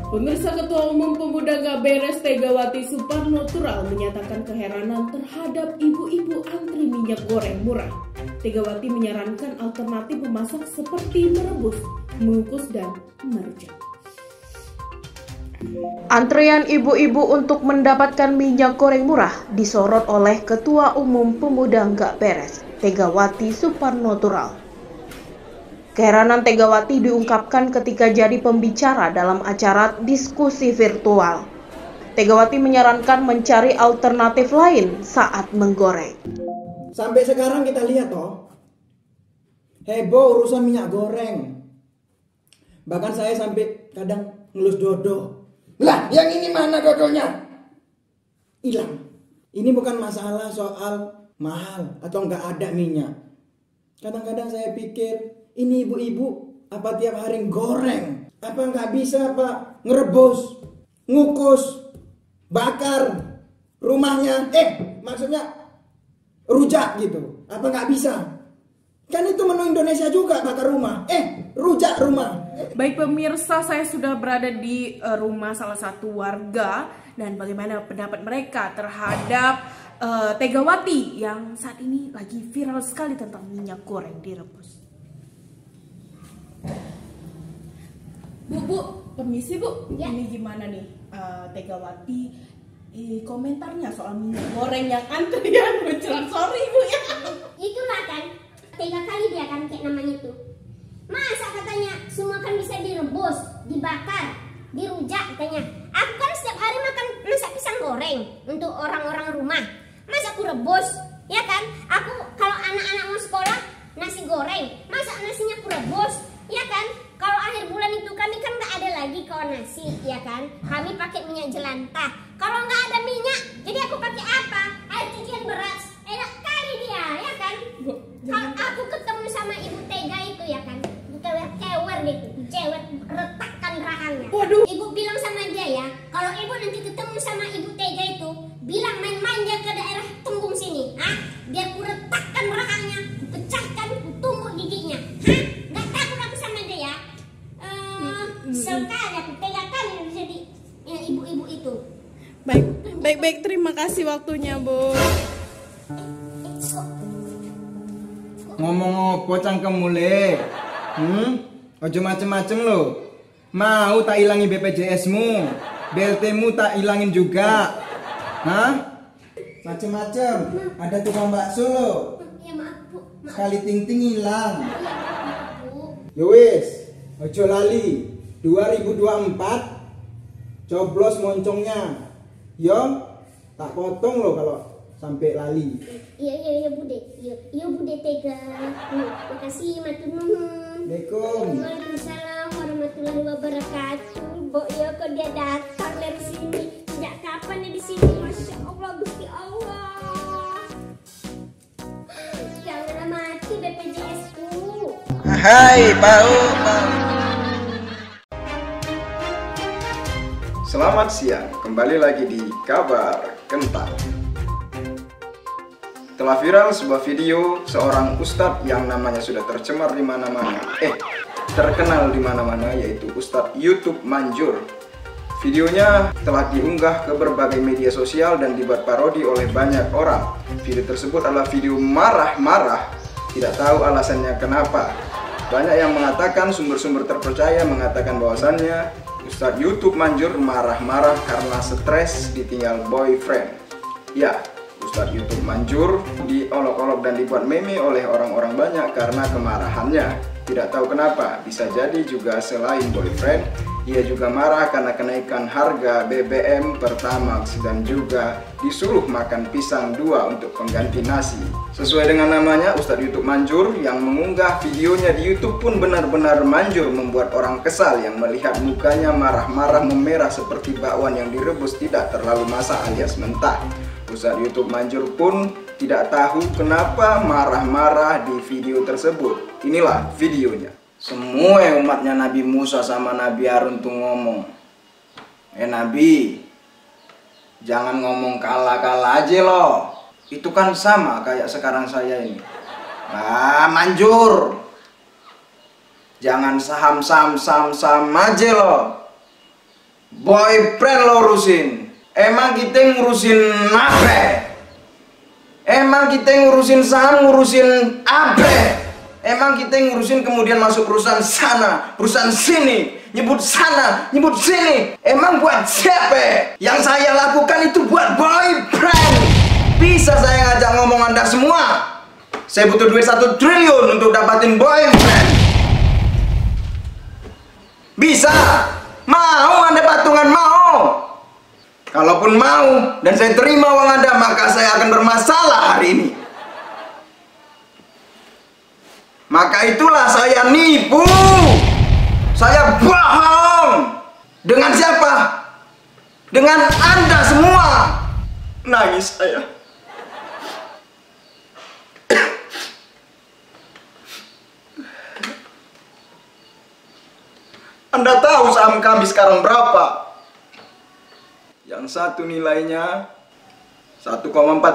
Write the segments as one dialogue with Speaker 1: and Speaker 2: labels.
Speaker 1: Pemirsa, Ketua Umum Pemuda Gak Beres Tegawati Suparnotural menyatakan keheranan terhadap ibu-ibu antri minyak goreng murah. Tegawati menyarankan alternatif memasak seperti merebus, mengukus, dan merejak. Antrean ibu-ibu untuk mendapatkan minyak goreng murah disorot oleh Ketua Umum Pemuda Gak Beres Tegawati Suparnotural. Keheranan Tegawati diungkapkan ketika jadi pembicara dalam acara diskusi virtual. Tegawati menyarankan mencari alternatif lain saat menggoreng.
Speaker 2: Sampai sekarang kita lihat heboh urusan minyak goreng. Bahkan saya sampai kadang ngelus dodo. Lah, yang ini mana dodonya? Hilang. Ini bukan masalah soal mahal atau nggak ada minyak. Kadang-kadang saya pikir, ini ibu-ibu apa tiap hari goreng? Apa nggak bisa apa ngerebus, ngukus, bakar rumahnya? Maksudnya rujak gitu. Apa nggak bisa? Kan itu menu Indonesia juga, bakar rumah. Rujak rumah.
Speaker 1: Baik pemirsa, saya sudah berada di rumah salah satu warga dan bagaimana pendapat mereka terhadap Tegawati yang saat ini lagi viral sekali tentang minyak goreng direbus. Bu, permisi Bu, ya. Ini gimana nih Tegawati komentarnya soal minyak goreng yang antrian menjelang sore Bu ya?
Speaker 3: Itulah kan, 3 kali dia kan kayak namanya itu. Masa katanya semua kan bisa direbus, dibakar, dirujak katanya. Aku kan setiap hari masak pisang goreng untuk orang-orang rumah. Masa aku rebus, ya kan? Aku kalau anak-anak mau sekolah nasi goreng, masa nasinya aku rebus, ya kan? Kalau akhir bulan itu kami kan nggak ada lagi kawan nasi, ya kan? Kami pakai minyak jelantah. Kalau nggak ada minyak, jadi aku pakai apa? Air cucian beras. Enak kali dia, ya kan? Kalau aku ketemu sama Ibu Tega itu, ya kan? Kewer gitu, cewek retakkan rahangnya.
Speaker 1: Waduh.
Speaker 3: Ibu bilang sama dia ya, kalau ibu nanti ketemu sama Ibu Tega itu, bilang main manja ke daerah Tunggung sini, biar ku retakkan rahangnya, pecahkan, ku tumbuk giginya. Nggak takut aku sama dia ya. Sekali aku Tega kali jadi ibu-ibu itu.
Speaker 1: Baik, terima kasih waktunya Bu.
Speaker 2: Ngomong apa cangkem mulai? Ojo macem-macem lo. Mau tak ilangi BPJS-mu, BLT-mu tak ilangin juga. Macem-macem. Ada tukang bakso lo.
Speaker 3: Ya maaf Bu.
Speaker 2: Sekali ting-ting hilang.
Speaker 3: Bu.
Speaker 2: Yowis, ojo lali. 2024 coblos moncongnya. Yo, tak potong lo kalau sampai lali.
Speaker 3: Iya Bude. Iya Bude Tega. Makasih matur nuwun. Waalaikumsalam warahmatullahi wabarakatuh. Mbok yo kok dia datang dari sini. Sejak kapan dia di sini? Masya Allah, Gusti Allah. Janganlah mati BPJS-ku.
Speaker 2: Hai, bau.
Speaker 4: Selamat siang, kembali lagi di Kabar Kentang. Telah viral sebuah video seorang ustadz yang namanya sudah tercemar di mana-mana, terkenal di mana-mana, yaitu Ustadz YouTube Manjur. Videonya telah diunggah ke berbagai media sosial dan dibuat parodi oleh banyak orang. Video tersebut adalah video marah-marah, tidak tahu alasannya kenapa. Banyak yang mengatakan, sumber-sumber terpercaya mengatakan bahwasannya Ustadz YouTube Manjur marah-marah karena stres ditinggal boyfriend. Ya, Ustadz YouTube Manjur diolok-olok dan dibuat meme oleh orang-orang banyak karena kemarahannya. Tidak tahu kenapa, bisa jadi juga selain boyfriend, ia juga marah karena kenaikan harga BBM, Pertamax, dan juga disuruh makan pisang 2 untuk pengganti nasi. Sesuai dengan namanya, Ustadz YouTube Manjur yang mengunggah videonya di YouTube pun benar-benar manjur, membuat orang kesal yang melihat mukanya marah-marah memerah seperti bakwan yang direbus tidak terlalu masak alias mentah. Ustadz YouTube Manjur pun tidak tahu kenapa marah-marah di video tersebut. Inilah videonya. Semua umatnya Nabi Musa sama Nabi Harun tuh ngomong, Nabi, jangan ngomong kalah-kalah aja loh. Itu kan sama kayak sekarang saya ini. Manjur, jangan saham aja loh. Boyfriend lo urusin. Emang kita ngurusin apa? Emang kita ngurusin saham, ngurusin apa? Emang kita ngurusin kemudian masuk perusahaan sana, perusahaan sini, nyebut sana, nyebut sini. Emang buat siapa? Yang saya lakukan itu buat boyfriend. Bisa saya ngajak ngomong Anda semua. Saya butuh duit 1 triliun untuk dapatin boyfriend. Bisa? Mau Anda patungan? Mau? Kalaupun mau dan saya terima uang Anda, maka saya akan bermasalah hari ini. Maka itulah saya nipu. Saya bohong. Dengan siapa? Dengan Anda semua. Nangis saya. Anda tahu saham kami sekarang berapa? Yang satu nilainya 1,4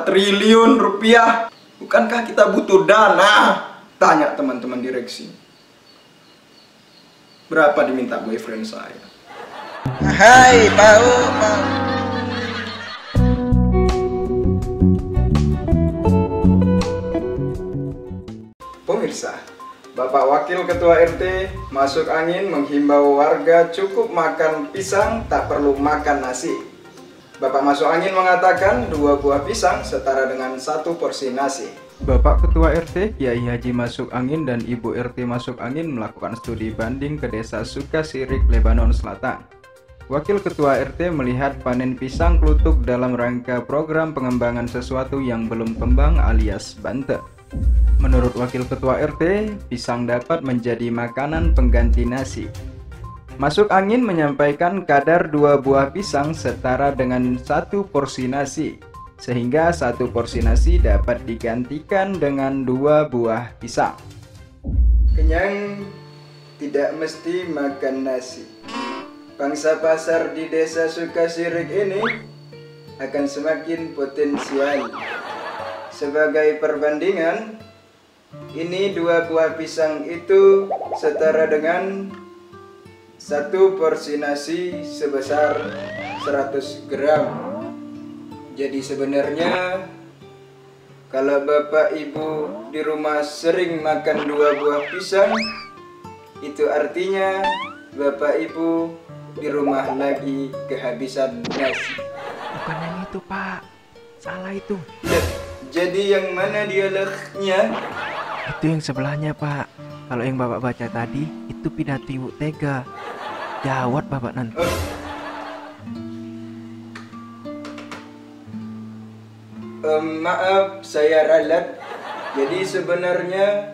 Speaker 4: triliun rupiah. Bukankah kita butuh dana? Tanya teman-teman direksi. Berapa diminta boyfriend saya?
Speaker 2: Hai, mau.
Speaker 4: Pemirsa, Bapak Wakil Ketua RT masuk angin menghimbau warga cukup makan pisang, tak perlu makan nasi. Bapak masuk angin mengatakan 2 buah pisang setara dengan 1 porsi nasi. Bapak Ketua RT, Kiai Haji Masuk Angin dan Ibu RT Masuk Angin melakukan studi banding ke Desa Sukasirik, Lebanon Selatan. Wakil Ketua RT melihat panen pisang klutuk dalam rangka program pengembangan sesuatu yang belum kembang alias bante. Menurut Wakil Ketua RT, pisang dapat menjadi makanan pengganti nasi. Masuk Angin menyampaikan kadar 2 buah pisang setara dengan 1 porsi nasi, sehingga 1 porsi nasi dapat digantikan dengan 2 buah pisang. Kenyang tidak mesti makan nasi. Pangsa pasar di Desa Sukasirik ini akan semakin potensial. Sebagai perbandingan, ini 2 buah pisang itu setara dengan 1 porsi nasi sebesar 100 gram. Jadi sebenarnya kalau Bapak Ibu di rumah sering makan 2 buah pisang, itu artinya Bapak Ibu di rumah lagi kehabisan nasi.
Speaker 5: Bukan yang itu, Pak. Salah itu.
Speaker 4: Jadi yang mana dialognya?
Speaker 5: Itu yang sebelahnya, Pak. Kalau yang Bapak baca tadi, itu pidato Ibu Tega. Jawab Bapak nanti.
Speaker 4: Maaf, saya ralat. Jadi sebenarnya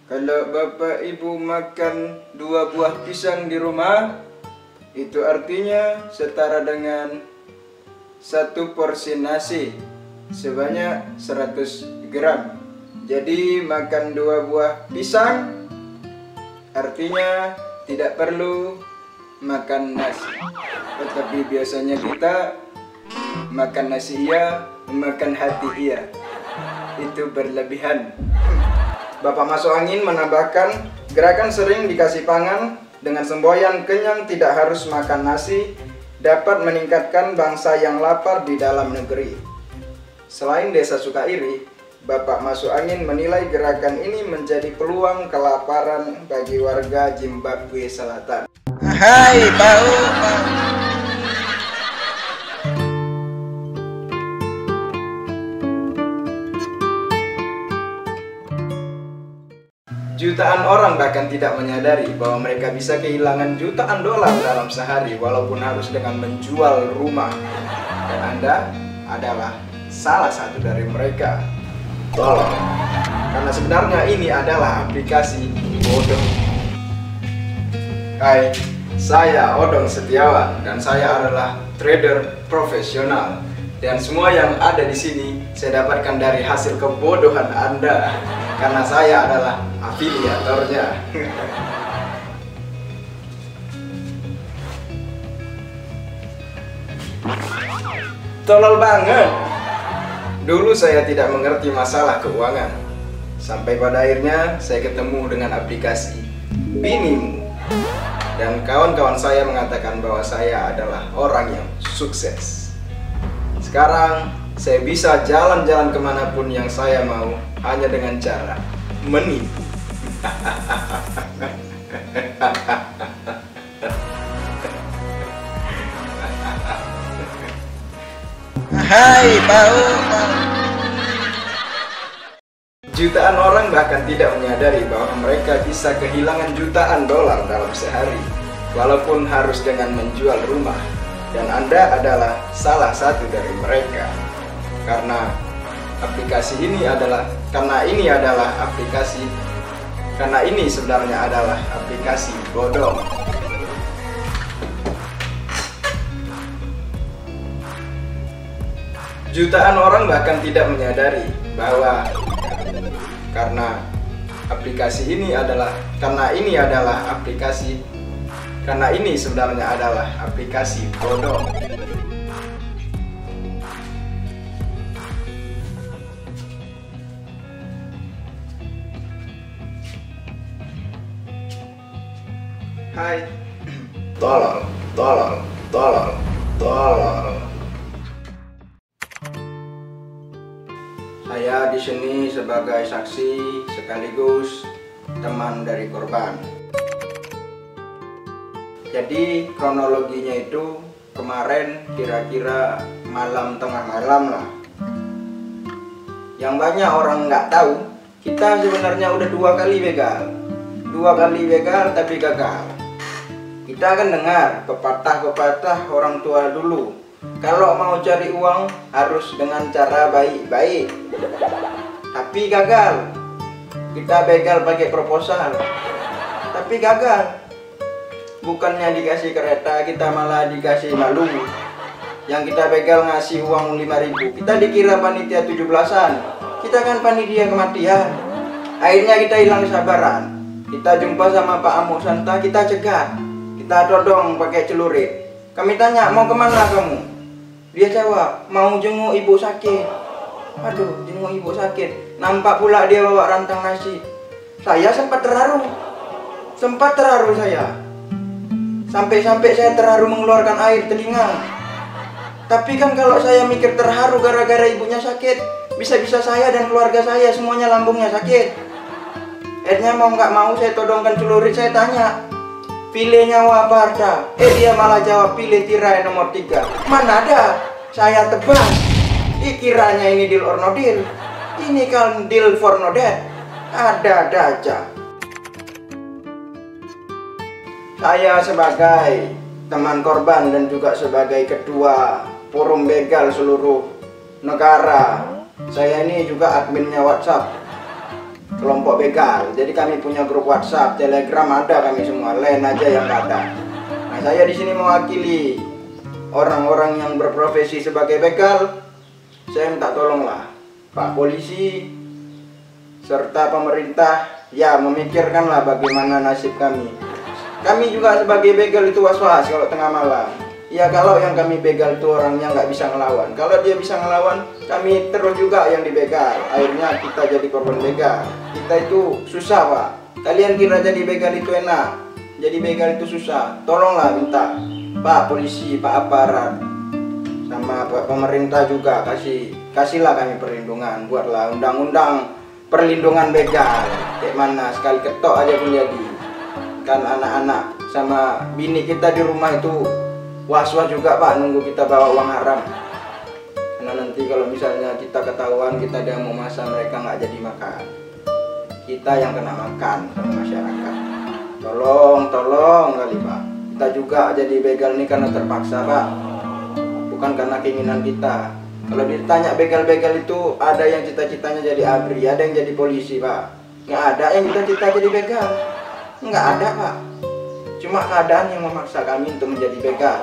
Speaker 4: kalau Bapak Ibu makan 2 buah pisang di rumah, itu artinya setara dengan 1 porsi nasi sebanyak 100 gram. Jadi makan 2 buah pisang artinya tidak perlu makan nasi. Tetapi biasanya kita makan nasi iya, makan hati iya. Itu berlebihan. Bapak Masuk Angin menambahkan, gerakan sering dikasih pangan dengan semboyan kenyang tidak harus makan nasi dapat meningkatkan bangsa yang lapar di dalam negeri. Selain Desa Sukairi, Bapak Masuk Angin menilai gerakan ini menjadi peluang kelaparan bagi warga Zimbabwe Selatan.
Speaker 2: Hai, mau.
Speaker 4: Jutaan orang bahkan tidak menyadari bahwa mereka bisa kehilangan jutaan dolar dalam sehari walaupun harus dengan menjual rumah. Dan Anda adalah salah satu dari mereka. Tolong, karena sebenarnya ini adalah aplikasi bodoh. Hai, saya Odong Setiawan dan saya adalah trader profesional. Dan semua yang ada di sini saya dapatkan dari hasil kebodohan Anda, karena saya adalah afiliatornya. Tolol banget. Dulu saya tidak mengerti masalah keuangan, sampai pada akhirnya saya ketemu dengan aplikasi Binimu. Dan kawan-kawan saya mengatakan bahwa saya adalah orang yang sukses. Sekarang saya bisa jalan-jalan kemanapun yang saya mau hanya dengan cara menipu.
Speaker 2: Hai, bau.
Speaker 4: Jutaan orang bahkan tidak menyadari bahwa mereka bisa kehilangan jutaan dolar dalam sehari, walaupun harus dengan menjual rumah. Dan Anda adalah salah satu dari mereka. Karena ini sebenarnya adalah aplikasi bodong. Jutaan orang bahkan tidak menyadari bahwa karena ini sebenarnya adalah aplikasi bodong. Hai. Tolol. Saya di sini sebagai saksi sekaligus teman dari korban. Jadi kronologinya itu kemarin kira-kira tengah malam lah. Yang banyak orang nggak tahu, kita sebenarnya udah 2 kali begal. 2 kali begal tapi gagal. Kita akan dengar pepatah-pepatah orang tua dulu. Kalau mau cari uang harus dengan cara baik-baik. Tapi gagal. Kita begal pakai proposal. Tapi gagal. Bukannya dikasih kereta, kita malah dikasih malu. Yang kita begal ngasih uang 5.000. Kita dikira panitia 17-an. Kita kan panitia kematian. Akhirnya kita hilang kesabaran. Kita jumpa sama Pak Amuk Santa, kita cegat. Kita todong pakai celurit. Kami tanya, mau kemana kamu? Dia jawab, mau jenguk ibu sakit. Aduh, jenguk ibu sakit. Nampak pula dia bawa rantang nasi. Saya sempat terharu saya. Sampai-sampai saya terharu mengeluarkan air telinga. Tapi kan kalau saya mikir terharu gara-gara ibunya sakit, bisa-bisa saya dan keluarga saya semuanya lambungnya sakit. Akhirnya mau nggak mau saya todongkan celurit, saya tanya, pilih nyawa apa harta? Dia malah jawab pilih tirai nomor 3. Mana ada? Saya tebak. Kiranya ini deal or no deal. Ini kan deal for no death. Ada-ada aja. Saya sebagai teman korban dan juga sebagai ketua forum begal seluruh negara. Saya ini juga adminnya WhatsApp kelompok begal. Jadi kami punya grup WhatsApp, Telegram ada kami semua, lain aja yang nggak ada. Nah, saya di sini mewakili orang-orang yang berprofesi sebagai begal. Saya minta tolonglah Pak Polisi serta pemerintah, ya memikirkanlah bagaimana nasib kami. Kami juga sebagai begal itu was-was kalau tengah malam. Ya kalau yang kami begal itu orangnya nggak bisa ngelawan. Kalau dia bisa ngelawan, kami terus juga yang dibegal. Akhirnya kita jadi korban begal. Kita itu susah, Pak. Kalian kira jadi begal itu enak? Jadi begal itu susah. Tolonglah minta Pak Polisi, Pak Aparat, sama Pak Pemerintah juga kasihlah kami perlindungan. Buatlah undang-undang perlindungan begal. Kayak mana sekali ketok aja pun jadi. Kan anak-anak sama bini kita di rumah itu was-was juga, Pak, nunggu kita bawa uang haram. Karena nanti kalau misalnya kita ketahuan kita ada mau masak, mereka nggak jadi makan. Kita yang kena makan sama masyarakat. Tolong kali, Pak. Kita juga jadi begal ini karena terpaksa, Pak. Bukan karena keinginan kita. Kalau ditanya begal-begal itu ada yang cita-citanya jadi abri, ada yang jadi polisi, Pak. Nggak ada yang cita-cita jadi begal. Nggak ada, Pak. Cuma keadaan yang memaksa kami untuk menjadi begal.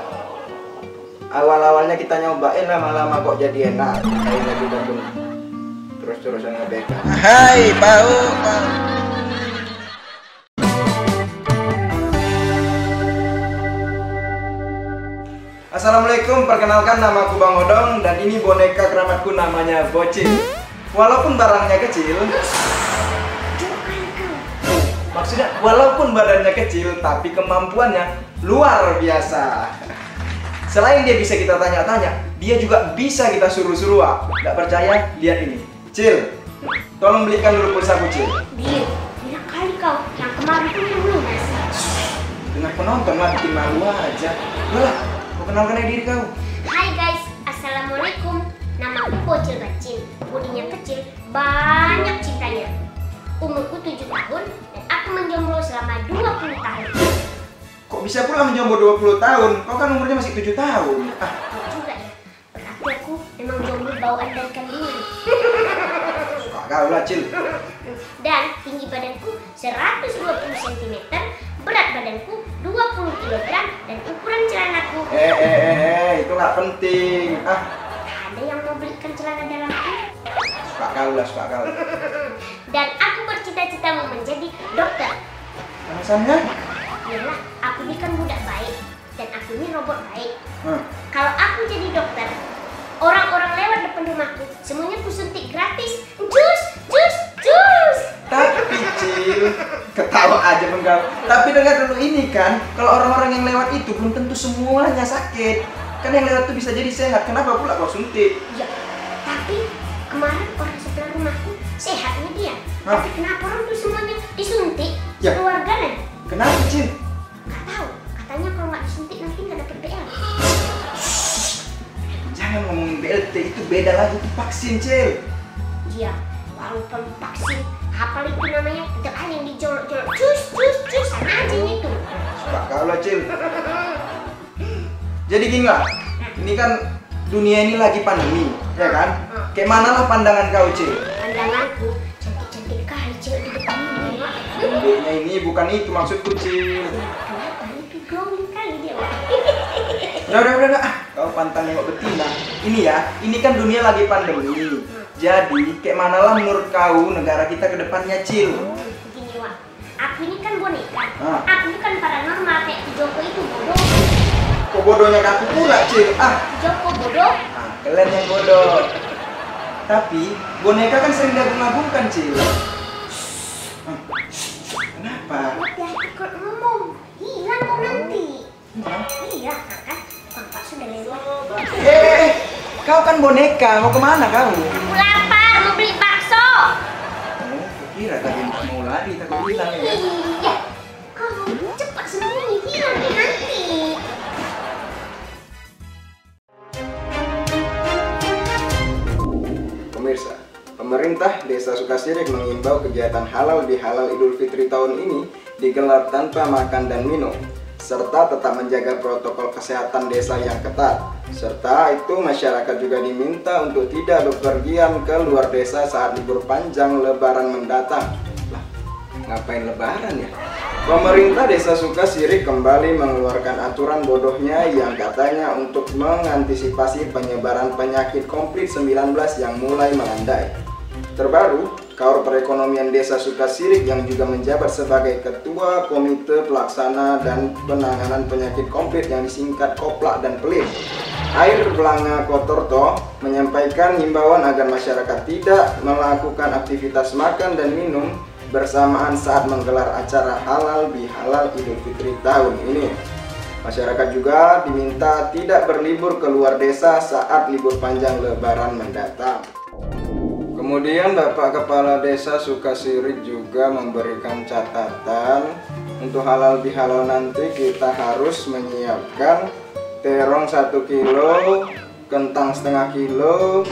Speaker 4: Awal-awalnya kita nyobain, lama-lama kok jadi enak. Akhirnya kita pun terus-terusan ngebegal.
Speaker 2: Hai, bau.
Speaker 4: Assalamualaikum, perkenalkan nama aku Bang Odong dan ini boneka keramatku namanya Bocil. Walaupun barangnya kecil, Maksudnya walaupun badannya kecil tapi kemampuannya luar biasa. Selain dia bisa kita tanya-tanya, dia juga bisa kita suruh-suruh. Nggak percaya? Lihat ini. Cil, tolong belikan dulu pulsaku, Cil.
Speaker 3: Bil, enak kali kau. Yang kemarin pun yang lunas.
Speaker 4: Dengan penonton lah, bikin malu aja. Udah lah, mau kenalkan aja diri kau.
Speaker 3: Hai guys, assalamualaikum. Nama aku Bocil Bacin. Bodinya kecil, banyak cintanya. Umurku 7 tahun dan aku menjomblo selama 20 tahun.
Speaker 4: Kok bisa pula menjomblo 20 tahun? Kau kan umurnya masih 7 tahun. Ah,
Speaker 3: Kok juga ya? Berarti aku memang jomblo bawaan dari kandungan.
Speaker 4: suka kau lah, Cil.
Speaker 3: Dan tinggi badanku 120 cm, berat badanku 20 kg, dan ukuran celanaku.
Speaker 4: Itu nggak penting. Ah,
Speaker 3: Ada yang mau belikan celana dalamku?
Speaker 4: suka kau lah, suka kau.
Speaker 3: Dan aku bercita-cita mau menjadi dokter.
Speaker 4: Alasannya?
Speaker 3: Yalah, aku ini kan budak baik dan aku ini robot baik.
Speaker 4: Hmm.
Speaker 3: Kalau aku jadi dokter, orang-orang lewat depan rumahku semuanya kusuntik gratis. Jus, jus, jus.
Speaker 4: Tapi Cil, ketawa aja engkau. Tapi dengar dulu ini kan, kalau orang-orang yang lewat itu belum tentu semuanya sakit. Kan yang lewat tuh bisa jadi sehat. Kenapa pula kau suntik?
Speaker 3: Ya, tapi kemarin orang sebelah rumahku sehatnya dia.
Speaker 4: Hah?
Speaker 3: Tapi kenapa orang tuh semuanya disuntik?
Speaker 4: Ya.
Speaker 3: Keluarganya?
Speaker 4: Kenapa, Cil?
Speaker 3: Gak tahu. Katanya kalau nggak disuntik nanti nggak dapet BL.
Speaker 4: Jangan ngomongin BLT, itu beda lagi, itu vaksin, Cil.
Speaker 3: Iya, walaupun vaksin, apa itu namanya? Tetap aja yang dijolok-jolok. Jus, jus, jus, sama aja itu.
Speaker 4: Suka kau lah, Cil. Jadi gini lah, ini kan dunia ini lagi pandemi, ya kan? Kayak mana lah pandangan kau, Cil?
Speaker 3: Pandanganku cantik-cantik kali cewek di depan ini, Mak.
Speaker 4: Adiknya ini bukan itu maksudku, Cil.
Speaker 3: Kenapa itu glowing kali dia, Mak?
Speaker 4: Udah. Ah, kau pantang nengok betina. Ini ya, ini kan dunia lagi pandemi. Jadi, kayak mana lah menurut kau negara kita ke depannya, Cil?
Speaker 3: Begini, Wak. Aku ini kan boneka.
Speaker 4: Ah.
Speaker 3: Aku bukan paranormal kayak Ki Joko itu bodoh.
Speaker 4: Kok bodohnya aku pula, Cil? Ah,
Speaker 3: Ki Joko bodoh.
Speaker 4: kalian yang bodoh. Tapi, boneka kan sering diagung-agungkan, Cil. Ah, kenapa?
Speaker 3: Hati-hati kalau ngomong. Hilang kau nanti.
Speaker 4: Hah?
Speaker 3: Iya, kan? Bapak sudah lewat.
Speaker 4: Kau kan boneka, mau kemana kau?
Speaker 3: Aku lapar, mau beli bakso.
Speaker 4: Oh, kira tadi mau lari, takut hilang ya.
Speaker 3: Iya. Kau cepat sembunyi, hilang deh nanti.
Speaker 4: Pemirsa, pemerintah Desa Sukasirik mengimbau kegiatan halal bihalal Idul Fitri tahun ini digelar tanpa makan dan minum, serta tetap menjaga protokol kesehatan desa yang ketat. Serta itu masyarakat juga diminta untuk tidak bepergian ke luar desa saat libur panjang Lebaran mendatang. Lah, ngapain Lebaran ya? Pemerintah Desa Sukasirik kembali mengeluarkan aturan bodohnya yang katanya untuk mengantisipasi penyebaran penyakit COVID-19 yang mulai melandai. Terbaru, Kaur Perekonomian Desa Sukasirik yang juga menjabat sebagai Ketua Komite Pelaksana dan Penanganan Penyakit COVID yang disingkat Koplak dan Pelit, Air Belanga Kotorto, menyampaikan himbauan agar masyarakat tidak melakukan aktivitas makan dan minum bersamaan saat menggelar acara halal bihalal Idul Fitri tahun ini. Masyarakat juga diminta tidak berlibur keluar desa saat libur panjang Lebaran mendatang. Kemudian Bapak Kepala Desa Sukasirik juga memberikan catatan untuk halal bihalal nanti kita harus menyiapkan terong 1 kilo, kentang setengah kilo,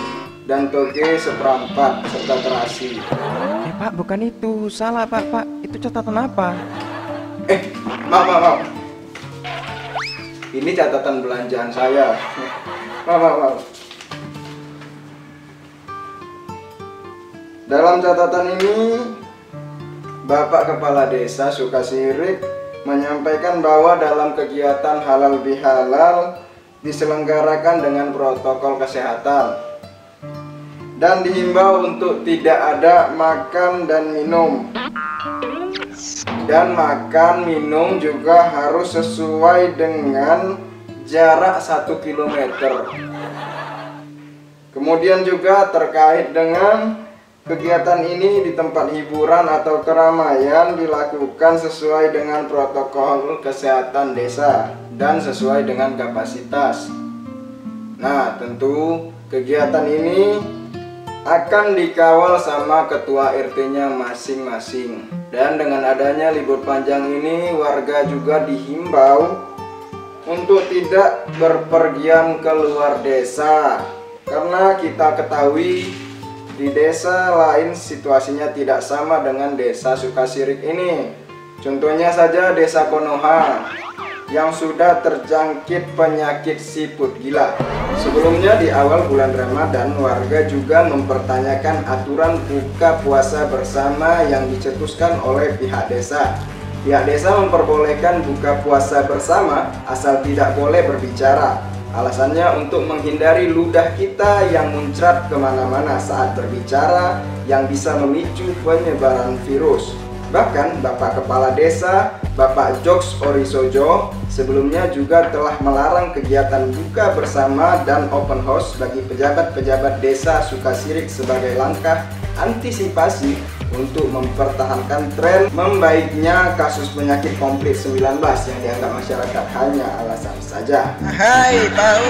Speaker 4: dan toge seperempat serta terasi.
Speaker 5: Pak, bukan itu. Salah, Pak. Pak, itu catatan apa?
Speaker 4: Maaf. Ini catatan belanjaan saya. Maaf. Dalam catatan ini, Bapak Kepala Desa Sukasirik menyampaikan bahwa dalam kegiatan halal bihalal diselenggarakan dengan protokol kesehatan dan dihimbau untuk tidak ada makan dan minum. Dan makan minum juga harus sesuai dengan jarak 1 km. Kemudian juga terkait dengan Kegiatan ini di tempat hiburan atau keramaian dilakukan sesuai dengan protokol kesehatan desa dan sesuai dengan kapasitas. Nah, tentu kegiatan ini akan dikawal sama ketua RT-nya masing-masing. Dan dengan adanya libur panjang ini, warga juga dihimbau untuk tidak berpergian ke luar desa. Karena kita ketahui di desa lain situasinya tidak sama dengan desa Sukasirik ini. Contohnya saja desa Konoha yang sudah terjangkit penyakit siput gila. Sebelumnya di awal bulan Ramadan, warga juga mempertanyakan aturan buka puasa bersama yang dicetuskan oleh pihak desa. Pihak desa memperbolehkan buka puasa bersama asal tidak boleh berbicara. Alasannya untuk menghindari ludah kita yang muncrat kemana-mana saat berbicara yang bisa memicu penyebaran virus. Bahkan Bapak Kepala Desa, Bapak Joks Orisojo, sebelumnya juga telah melarang kegiatan buka bersama dan open house bagi pejabat-pejabat desa Sukasirik sebagai langkah antisipasi untuk mempertahankan tren membaiknya kasus penyakit COVID-19 yang dianggap masyarakat hanya alasan saja.
Speaker 2: Hai, tahu.